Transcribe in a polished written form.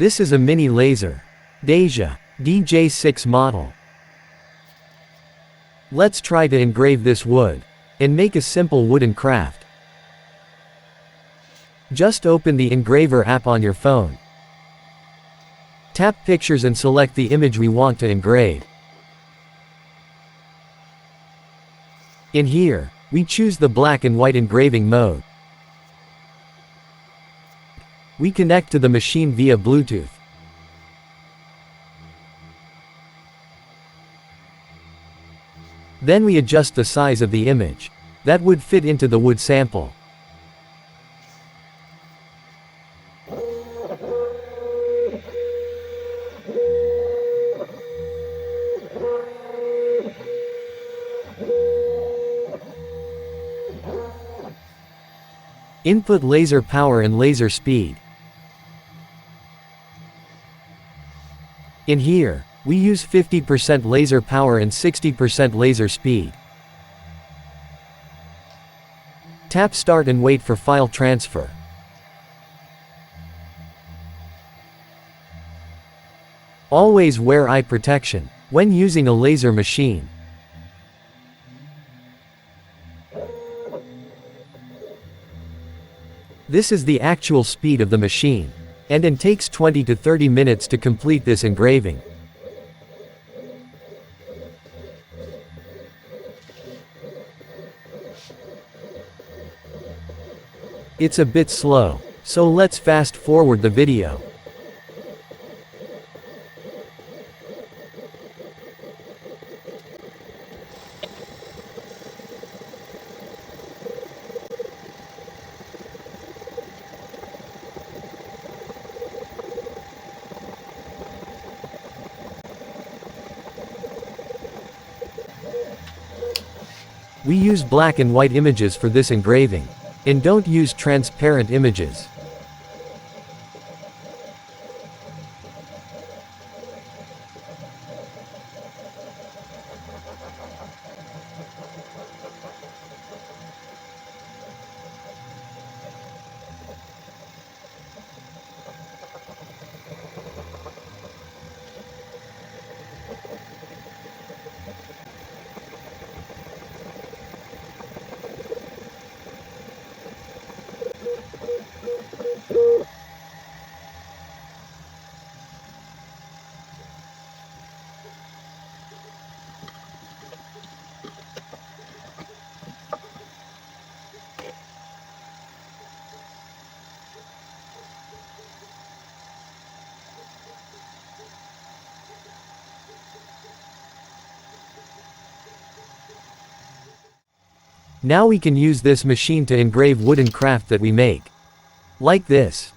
This is a mini laser. Daja, dj6 model. Let's try to engrave this wood, and make a simple wooden craft. Just open the Engraver app on your phone. Tap Pictures and select the image we want to engrave. In here, we choose the black and white engraving mode. We connect to the machine via Bluetooth. Then we adjust the size of the image that would fit into the wood sample. Input laser power and laser speed. In here, we use 50% laser power and 60% laser speed. Tap Start and wait for file transfer. Always wear eye protection when using a laser machine. This is the actual speed of the machine, and it takes 20 to 30 minutes to complete this engraving. It's a bit slow, so let's fast forward the video. We use black and white images for this engraving, and don't use transparent images. Now we can use this machine to engrave wooden craft that we make. Like this.